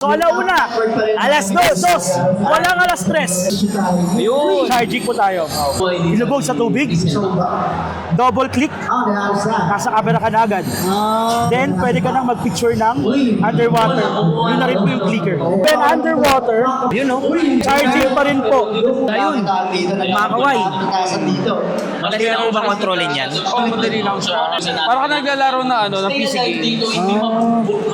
So alauna, alas 2, walang alas 3. Ayun. Charging po tayo. Ilubog sa tubig. Double click. Nasa camera ka na agad. Then pwede ka nang mag-picture ng underwater. Yun na rin po yung clicker. Then underwater, Yun no? charging pa rin po. Ayun. Makaway. Madali lang ba kontrolin yan? Oo, madali lang siya. Parang ka naglalaro na ng PC game.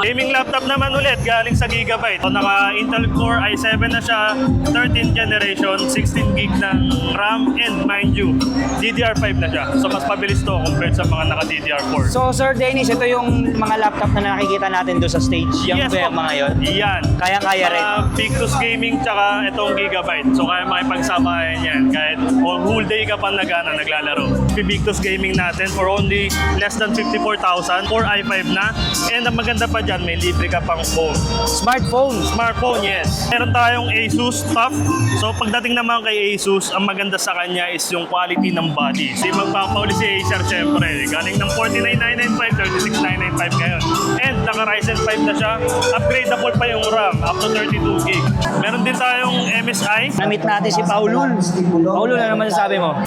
Gaming laptop naman ulit, galing sa Gigabyte. So, naka Intel Core i7 na siya, 13th generation, 16 gig ng RAM, and mind you, DDR5 na siya. So mas pabilis to compared sa mga naka DDR4. So Sir Dennis, ito yung mga laptop na nakikita natin doon sa stage. Yung Yes ba yung po. mga yun? Yan. Kaya-kaya rin. Victus Gaming tsaka itong Gigabyte. So kaya makipagsabayan yan. Kahit whole day ka pa naglalaro. Victus Gaming natin for only less than 54,000 for i5 na. And ang maganda pa dyan, may libre ka pang phone. Smartphone. Smartphone, yes. Meron tayong Asus TUF. So pagdating naman kay Asus, ang maganda sa kanya is yung quality ng body. Kasi magpapauli si Acer syempre. Galing ng 49,995, 36,995 ngayon. And naka Ryzen 5 na siya. Upgradable pa yung RAM, up to 32 gig. Meron din tayong MSI. Namit natin si Paulul. Paulul, ano naman sasabi mo?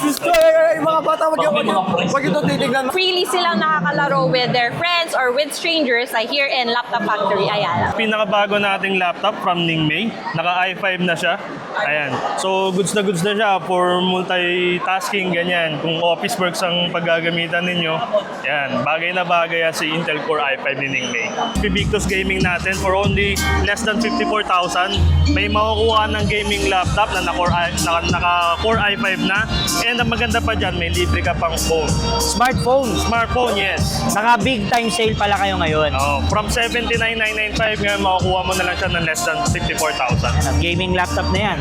Yung mga bata, wag ito titignan. Freely silang nakakalaro with their friends or with strangers like here in Laptop Factory Ayala. Pinakabago nating laptop from Ningmei. Naka i5 na siya. Ayan. So, goods na siya for multitasking, ganyan. Kung office works ang paggagamitan ninyo, yan. Bagay na bagay yan si Intel Core i5 ni Ningmei. Victus Gaming natin for only less than 54,000. May makukuha ng gaming laptop na naka-Core i5 na. And ang maganda pa dyan, may libre ka pang phone. Smartphone. Smartphone, yes. Naka big time sale pala kayo ngayon. Oh, from 79,995 ngayon, makukuha mo na lang siya ng less than 54,000. Gaming laptop na yan.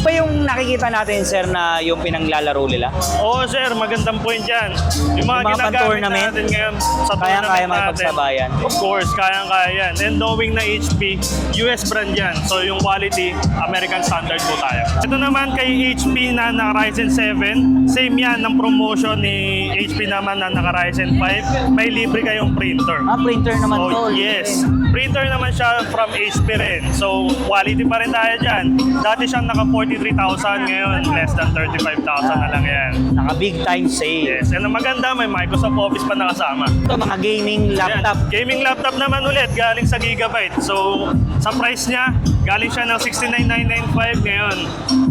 Pa yung nakikita natin, sir, na yung pinanglalaro nila? Oo, sir, magandang point yan. Yung mga Yung mga ginagamit pan-tournament, natin ngayon sa kaya tournament makipagsabayan. Of course, kayang-kaya yan. And knowing na HP, US brand yan. So yung quality, American standard po tayo. Ito naman kay HP na naka Ryzen 7. Same yan ng promotion ni HP naman na naka Ryzen 5. May libre kayong printer. Printer naman to. Oh, yes. Printer naman siya from HP rin. So, quality pa rin tayo dyan. Dati siyang naka 43,000, ngayon less than 35,000 na lang yan. Naka big time sale. Yes, and ang maganda, may Microsoft Office pa nakasama. Ito, mga gaming laptop. Yan. Gaming laptop naman ulit, galing sa Gigabyte. So, sa price niya, galing siya ng 69,995, ngayon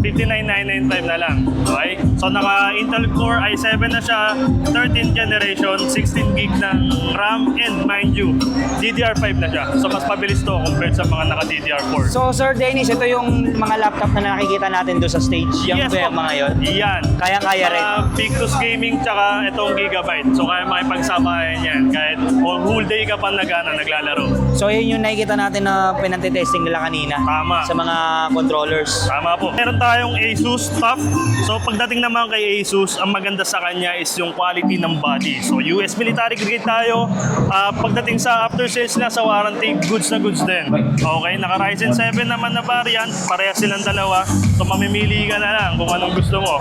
59,995 na lang. Okay? So, naka Intel Core i7 na siya, 13th generation, 16 gig ng RAM, and mind you, DDR5 na siya. So, mas pabilis to compared sa mga naka DDR4. So Sir Dennis, ito yung mga laptop na nakikita natin doon sa stage. Yung Yes ba yung po. mga yun? Yan. Kaya-kaya rin. Victus Gaming tsaka itong Gigabyte. So kaya makipagsabayan yan. Kahit whole day ka pa naglalaro. So yun yung nakikita natin na pinantitesting nila kanina. Tama. Sa mga controllers. Tama po. Meron tayong Asus TUF. So pagdating naman kay Asus, ang maganda sa kanya is yung quality ng body. So US military grade tayo. Pagdating sa after sales na sa warranty, goods na goods din. Okay, naka Ryzen 7 naman na variant. Parehas silang dalawa. So mamimili ka na lang kung anong gusto mo.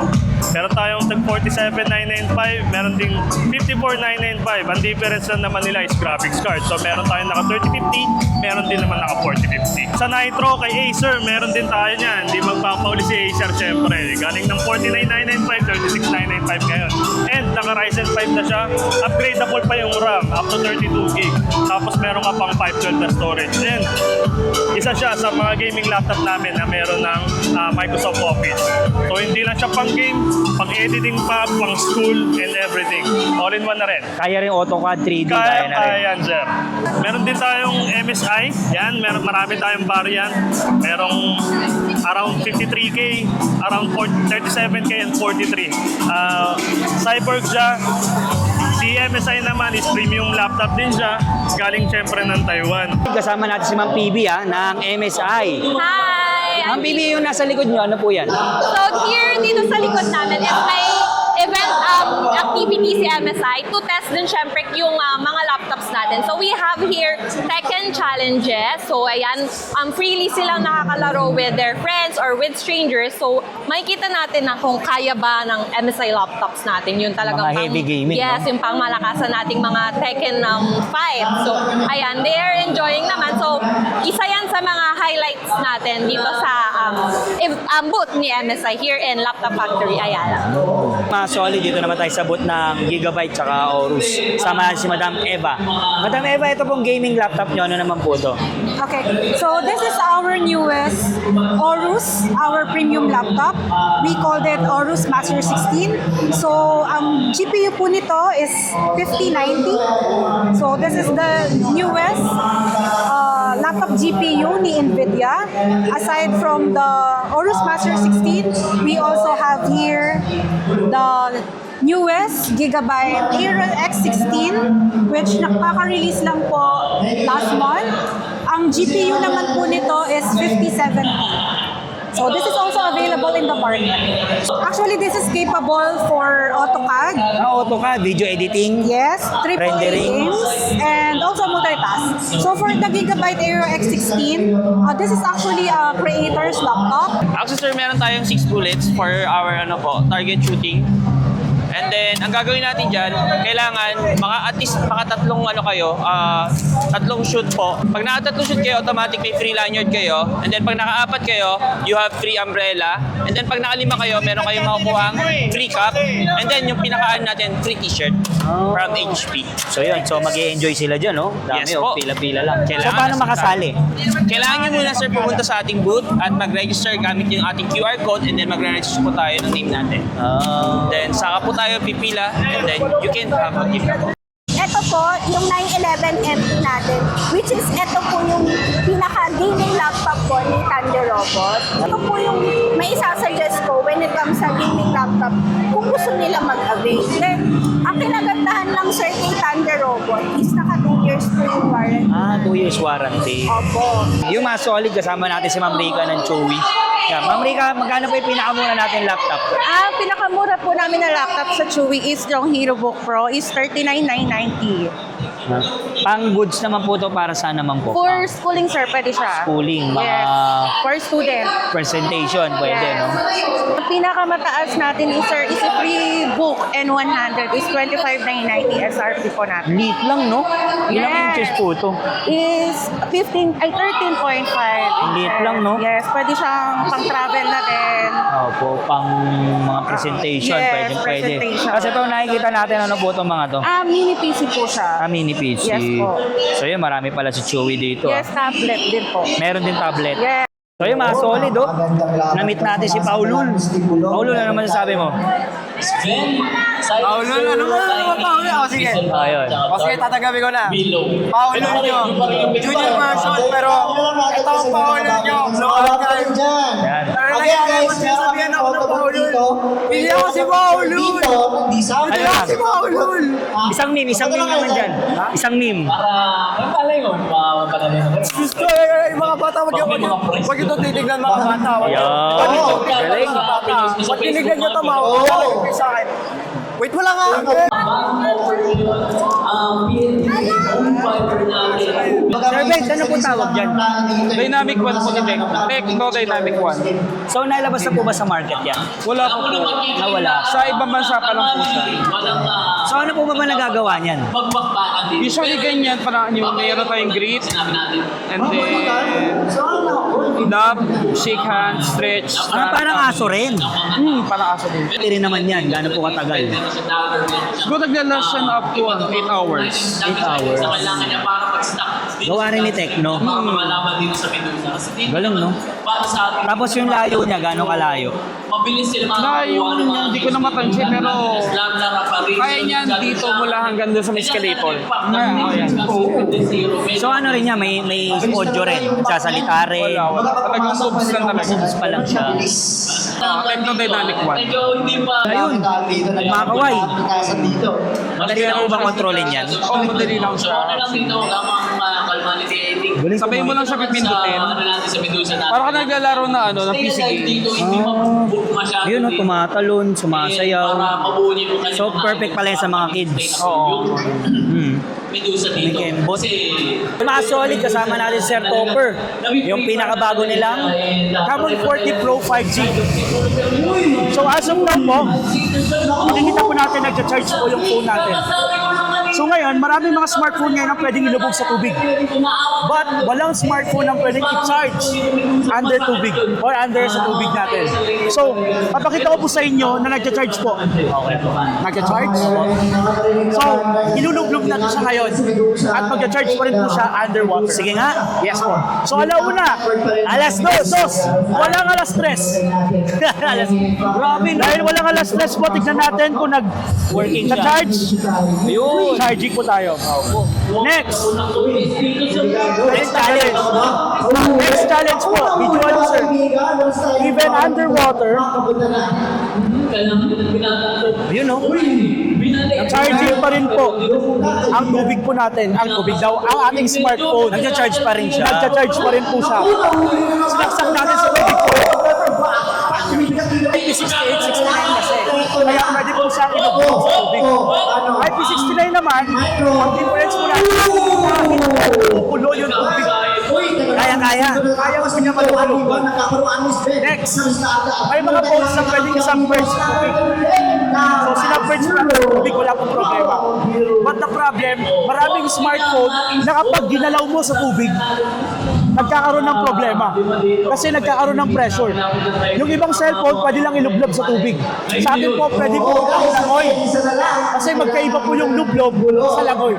Meron tayong tag 47,995, meron ding 54,995. Ang difference lang naman nila is graphics card. So meron tayong naka 3050, meron din naman naka 4050. Sa Nitro kay Acer, meron din tayo niyan. Hindi magpapauli si Acer syempre. Galing ng 49,995, 36,995 ngayon. And naka Ryzen 5 na siya. Upgradable pa yung RAM, up to 32 gig. Tapos meron ka pang 512 na storage. And isa siya sa mga gaming laptop namin na meron ng Microsoft Office. So hindi lang siya pang game, pang editing pa, pang school, and everything. All in one na rin. Kaya rin AutoCAD 3D. Kaya na rin. Kaya yan, sir. Meron din tayong MSI. Yan, marami tayong variant. Merong around 53K, around 37K, and 43. Cyborg siya. Si MSI naman is premium laptop din siya. Galing syempre ng Taiwan. Kasama natin si Ma'am PB ng MSI. Hi! Ma'am PB, yung nasa likod nyo, ano po yan? So here, dito sa likod namin is may event activity si MSI to test din syempre yung mga laptops natin. So we have here Tekken challenges. So ayan, freely silang nakakalaro with their friends or with strangers. So makikita natin na kung kaya ba ng MSI laptops natin. Yun talagang Mga heavy gaming, yes, no? yung pangmalakasan nating mga Tekken fight. So ayan, they are enjoying naman. So isa yan sa mga highlights natin dito sa booth ni MSI here in Laptop Factory Ayala. Mga solid, dito naman tayo sa booth ng Gigabyte tsaka Aorus. Sama si Madam Eva. Madam Eva, ito pong gaming laptop nyo. Ano naman po ito? Okay, so this is our newest Aorus, our premium laptop. We called it Aorus Master 16. So, ang GPU po nito is 5090. So, this is the newest laptop GPU ni NVIDIA. Aside from the Aorus Master 16, we also have here the newest Gigabyte Aero X16, which nakaka-release lang po last month. Ang GPU naman po nito is 57. So this is also available in the market. Actually, this is capable for AutoCAD. AutoCAD, video editing. Yes, AAA Rendering. games, and also multitask. So for the Gigabyte Aero X16, this is actually a creator's laptop. Actually, sir, meron tayong 6 bullets for our target shooting. And then, ang gagawin natin dyan, kailangan at least tatlong tatlong shoot po. Pag nakatatlong shoot kayo, automatic may free lanyard kayo. And then, pag nakaapat kayo, you have free umbrella. And then, pag nakalima kayo, meron kayong makukuhang free cup. And then, yung pinakaan natin, free t-shirt from HP. So yun, so mag-i-enjoy sila dyan, no? Dami, Yes po. pila-pila lang. So Kailangan paano na makasali? Kailangan nyo muna, sir, pumunta sa ating booth at mag-register gamit yung ating QR code and then mag-register po tayo ng name natin. Then, saka po tayo pipila and then you can have a gift. Ito po, yung 911 MT natin, which is ito po yung pinaka-gaming laptop po ni Thunder Robot. Ito po yung may isasuggest ko when it comes sa gaming laptop kung gusto nila mag-avail. Then, ang kinagandahan lang sir kay Thunder Robot is naka 2 years po yung warranty. 2 years warranty. Opo. Yung mga solid, kasama natin si Ma'am Rika ng Chewy. Yeah, Ma'am Rika, magkano po yung pinakamura natin laptop? Ang pinakamura po namin na laptop sa Chewy is yung HeroBook Pro is 39,990. Pang goods naman po to, para saan naman po? For schooling sir, pwede siya. Schooling, mga Yes. For student. presentation, pwede, Yes. no? Ang pinakamataas natin is sir, is a free book N100 is 25,990 SRP po natin. Lit lang, no? Ilang Yes. inches po to? Is 13.5. Liit lang, no? Yes, pwede siyang pang-travel na din. Opo, pang mga presentation, Yes, pwede. presentation. Kasi ito nakikita natin, ano po itong mga to? Mini PC po siya. Mini PC. Yes po. So yun, marami pala si Chewy dito. Yes, tablet din po. Meron din tablet. Yes. So yun, mga solid, oh. Na-meet natin si Paulul. Paulul, ano naman sasabi mo? Paulul, ano naman Paulul? O sige. Ayun. O sige, tatagabi ko na. Paulul nyo. Junior version, pero ito ang Paulul nyo. Local guy. Yan. Pero nangyari mo sinasabihan ako ng Paulul. Pili ako si Paulul. Pili ako si Paulul. Isang meme naman dyan. Isang meme. Gusto yung mga bata, wag ito titignan mga bata. Yan. Galing. Pag tinignan nyo ito, mawawala sa akin. Wait, wala nga. Sir Ben, ano po tawag dyan? Dynamic 1 po ni Tecno Dynamic 1. So nailabas na po ba sa market yan? Wala po po. Nawala. Sa ibang bansa pa lang po siya. So ano po ba nagagawa niyan? Usually ganyan, parang yung mayroon tayong greet, and then dab, shake hands, stretch. Parang aso rin. Parang aso din. Hindi rin naman yan. Gano'n po katagal? Siguro naglalast siya na up to 8 hours. 8 hours. Gawa rin ni Tecno. Galing, no? Tapos yung layo niya, gano'ng kalayo? Na yung hindi ko na matansya, pero kaya niyan dito mula hanggang doon sa escalator. So ano rin niya, may audio rin. Sasalita rin. Talagang moves lang talaga. Moves pa lang siya. Tecno Dynamic 1. Ayun, nagmakaway. Madali na po ba kontrolin yan? Oo, madali lang siya. Sabay mo lang siya pipindutin. Para ka naglalaro na ng PC game. Yun, tumatalon, sumasayaw. So, perfect pala yun sa mga kids. Oo. May kembot. Mga solid, kasama natin Sir Topper. Yung pinakabago nilang Camon 40 Pro 5G. So as of now po, nakikita po natin nagcha-charge po yung phone natin. So ngayon, maraming mga smartphone ngayon ang pwedeng ilubog sa tubig. But walang smartphone ang pwedeng i-charge under tubig or under sa tubig natin. So, papakita ko po sa inyo na nagcha-charge po. Nagcha-charge. So, ilulublog natin siya ngayon. At magcha-charge pa rin po siya underwater. Sige nga. Yes po. So, alauna, Alas 2. walang alas 3. Grabe, no? Dahil walang alas 3 po, tignan natin kung Working siya. nag-charge. Ayun. Charging po tayo. Next. Next challenge. Next challenge po. Visual sir. Even underwater, Yun, no? charging pa rin po ang tubig po natin. Ang tubig daw, ang ating smartphone. Nagcha-charge pa rin siya. Nagcha-charge pa rin po siya. Sinaksak natin sa tubig po. IP68, 69 kasi. Kaya pwede po siyang ilubog sa tubig. IP69 naman, ang difference po natin, pupulo yung tubig. Kaya. Kaya ko niya malulog. Next, may mga phones na pwedeng isang-merge sa tubig. So, sinang-merge mo lang sa tubig, wala pong problema. But the problem, maraming smartphone na kapag ginalaw mo sa tubig, nagkakaroon ng problema. Kasi nagkakaroon ng pressure. Yung ibang cellphone, pwede lang ilublob sa tubig. Sa akin po, pwede po lang langoy. Kasi magkaiba po yung lublob sa langoy.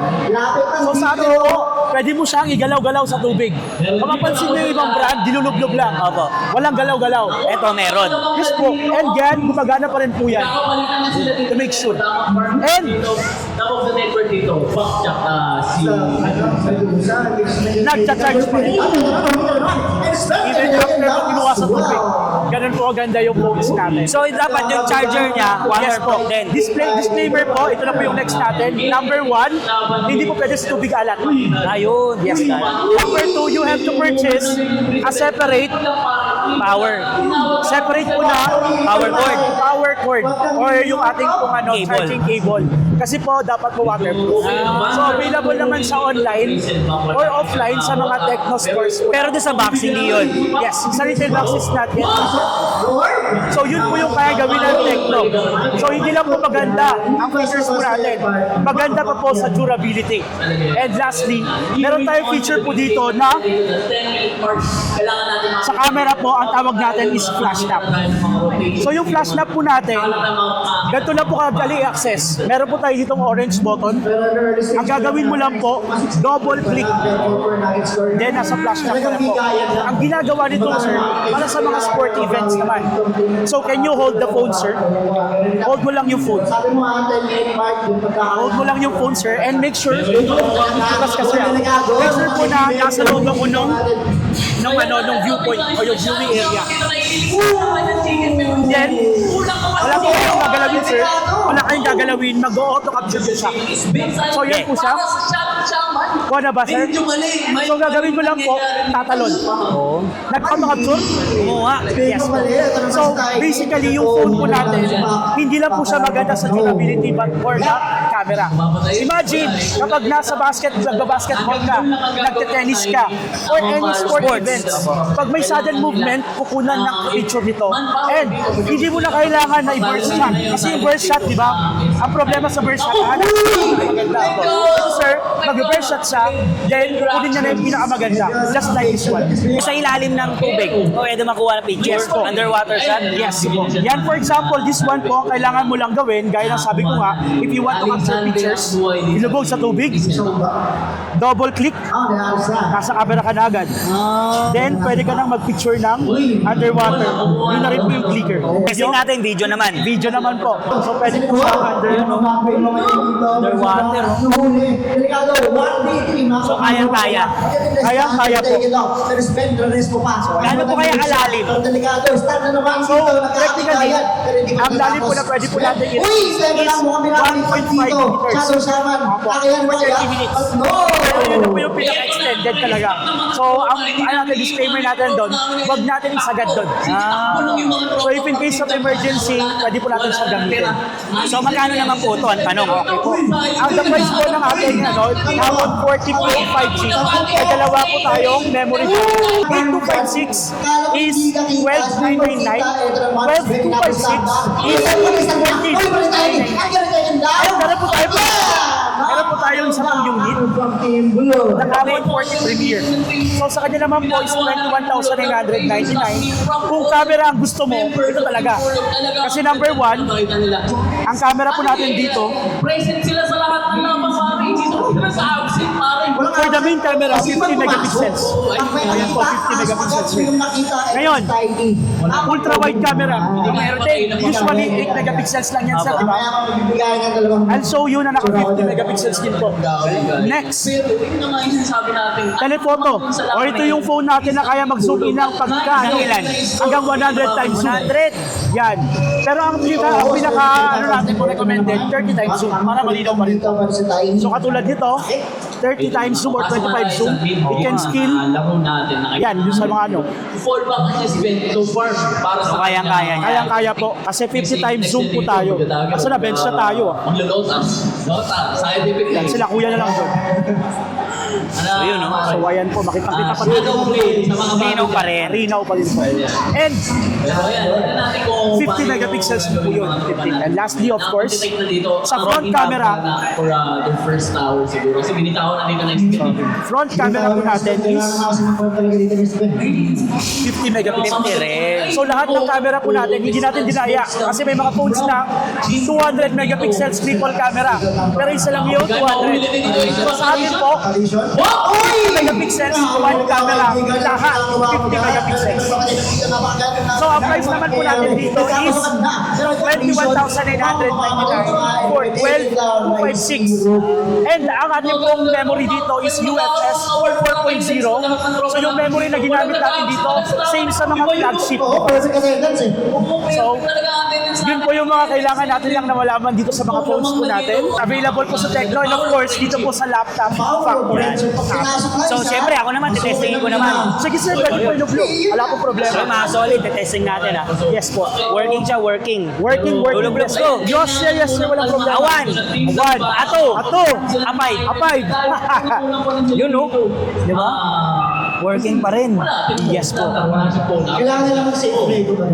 So sa atin po, pwede mo siyang igalaw-galaw sa tubig. Kung mapansin niyo yung ibang brand, dilulublob lang. Opo. Walang galaw-galaw. Eto, meron. Yes po. And yan, gumagana pa rin po yan. To make sure. And, nagcha-charge pa rin. Even after pag kinuha sa tubig. Ganun po ganda yung phones natin. So, dapat yung charger niya, Yes po. waterproof din. Disclaimer po, ito na po yung next natin. Number 1, hindi po pwede sa tubig alat. Ayun. Yes, Number 2, you have to purchase a separate Power. separate po na power cord or yung ating pong Cable. charging cable. Kasi po dapat po waterproof. So available naman siya online or offline sa mga techno stores po. Pero doon sa box, hindi yun. Yes, sa retail box is not yet. So yun po yung kaya gawin ng Tecno. So hindi lang po maganda ang features po natin. Maganda pa po sa durability. And lastly, meron tayong feature po dito na sa camera po, ang tawag natin is flash tap. So yung flash tap po natin, ganito lang po kadali i-access. Meron po tayo ditong orange button. Ang gagawin mo lang po, double click. Then nasa flash tap na po. Ang ginagawa nito, sir, para sa mga sport events naman. So can you hold the phone, sir? Hold mo lang yung phone. Hold mo lang yung phone, sir, and make sure, focus kasi make sure po na nasa loob ako nung viewpoint o yung viewing area. Then, wala po kayong gagalawin, sir. Wala kayong gagalawin, mag-auto capture po siya. So yan po siya. Kuha na ba, sir? So gagawin ko lang po, tatalon. Nag-auto capture? Kumuha. Yes po. So basically, yung phone po natin, hindi lang po siya maganda sa durability but for the camera. Imagine, kapag nasa nagbabasketball ka, nagte-tennis ka, or any sport events, pag may sudden movement, kukunan ng picture nito. And hindi mo na kailangan na i-burst shot. Kasi yung burst shot, di ba? Ang problema sa burst shot, maganda. So sir, mag-burst shot siya, then kunin niya na yung pinakamaganda. Just like this one. Sa ilalim ng tubig, pwede makuha ng picture. Yes po. Underwater shot. Yes po. Yan for example, this one po, kailangan mo lang gawin, gaya ng sabi ko nga, if you want to capture pictures, ilubog sa tubig, double click, nasa camera ka na agad. Then, pwede ka nang mag-picture ng underwater. Yun na rin po yung clicker. Kasi natin, video naman. Video naman po. So, pwede po sa Underwater. So, kayang-kaya. Kayang-kaya po. Gaano po kaya kalalim? So, technically, ang lalim po na pwede po natin is 1.5 meters. Opo. 30 minutes. Pero yun po yung pinaka-extended talaga. So, ang natin, disclaimer natin doon, wag natin isagad doon. So, if in case of emergency, pwede po natin siya gamitin. So magkano naman po ito? Ang tanong. Okay po. Ang the price po ng ating Camon 40 Pro 5G, ay dalawa po tayong memory card. 8256 is 12,999. 12256 is 14,999. Ayun, meron po tayong isa pang unit na Camon 40 Premier. So sa kanya naman po is 21,999. Kung camera ang gusto mo, ito talaga. Kasi number 1, ang camera po natin dito, Present sila sa lahat ng napapari. Dito sila sa absent, pare. for the main camera, 50 megapixels. Ayan po, 50 megapixels. Ngayon, ultra wide camera. Yung meron din, usually 8 megapixels lang yan sir, di ba? I'll show you na naka 50 megapixels din po. Next, Yun na nga yung sinasabi natin. telephoto. O ito yung phone natin na kaya mag-zoom in ng pagka ilan? Hanggang 100 times zoom. 100? Yan. Pero ang pinaka ano natin po recommended, 30 times zoom para malinaw pa rin. So katulad nito, 30 times zoom or 25 zoom, it can still, Laro natin na yan, yung sa mga ano, fallback niya si Ben so far para sa Kayang-kaya niya. kaya-kaya po. Kasi 50 times zoom po tayo. Kasi na-bench na tayo. Maglolotas. Lota. Scientific Yan, sila kuya na lang doon. So yun, no? So ayan po, makita-kita pa rin. sa mga Linaw pa rin. Rinaw pa rin po. And Pero yan, tignan natin kung 50 megapixels po yun. 50. And lastly, of course, detect na dito, sa front camera, for the first hour siguro. Kasi binitawan na dito ng screen. front camera po natin is 50 megapixels. 50 rin. So lahat ng camera po natin, hindi natin dinaya. Kasi may mga phones na 200 megapixels triple camera. Pero isa lang yun, 200. So sa atin po, 50 megapixels, one camera, lahat 50 megapixels. So ang price naman po natin dito is 21,999 for 12,256. And ang ating pong memory dito is UFS 4.0. So yung memory na ginamit natin dito, same sa mga flagship. So, yun po yung mga kailangan natin lang na malaman dito sa mga phones po natin. Available po sa Tecno and of course, dito po sa laptop factory. So siyempre ako naman, titestingin ko naman. Sige sir, pwede po ilublo. Wala po So problema. mga solid, titesting natin ha. Yes po. Working siya, working. Working. Lulublogs ko. Yes sir, walang problema. Awan. Awan. Ato. Ato. Apay. Apay. Yun no? Di ba? Working pa rin. Yes po.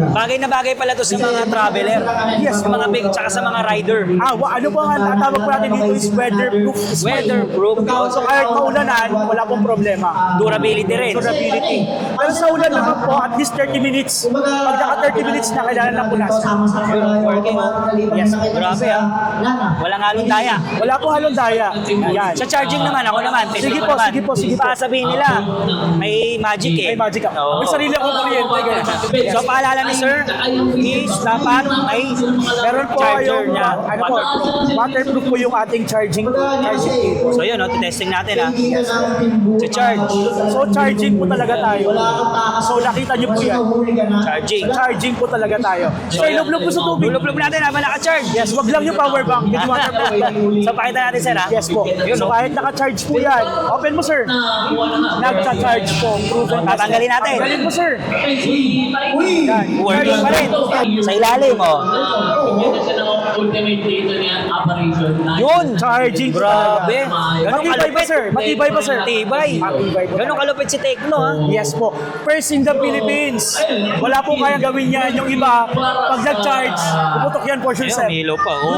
Bagay na bagay pala to sa mga traveler. Yes. Sa mga big, tsaka sa mga rider. Ano po ang tatawag po natin dito is weatherproof. Weatherproof. So kahit maulanan, wala pong problema. Durability rin. Durability. Pero sa ulan naman po, at least 30 minutes. Pag naka 30 minutes na, kailangan ng punasan. Working. Yes. Grabe ah. Walang halong daya. Wala pong halong daya. Yan. Sa charging naman, ako naman. Sige testing po, ko naman. sige po, sige po. Baka sabihin nila, may magic eh. May magic ka. Oo. May sarili akong kuryente. ganun. So paalala ni sir, is dapat may Meron po charger yung, niya. ano po, waterproof po yung ating charging cable. So yun, testing natin ha. To charge. So charging po talaga tayo. So nakita niyo po yan. Charging. Charging po talaga tayo. So ilublob po sa tubig. Lulublob natin habang naka-charge. Yes, wag lang yung power bank. Yung waterproof lang. So pakita natin sir ha. Yes po. So kahit naka-charge po yan. Open mo sir. Nagcha-charge po. Proven. Tatanggalin natin. Tanggalin mo sir. Yan. Working pa rin. Sa ilalim oh. Ultimate data niya, operation. Yun! Charging. Grabe! Ganun Matibay pa kalupit. sir. Matibay pa sir. Matibay. Matibay po. Ganun kalupit si Tecno ha. Yes po. First in the Philippines. Wala po kayang gawin yan. Yung iba, pag nag-charge, puputok yan for sure, sir. Ayun, Milo pa. Oh.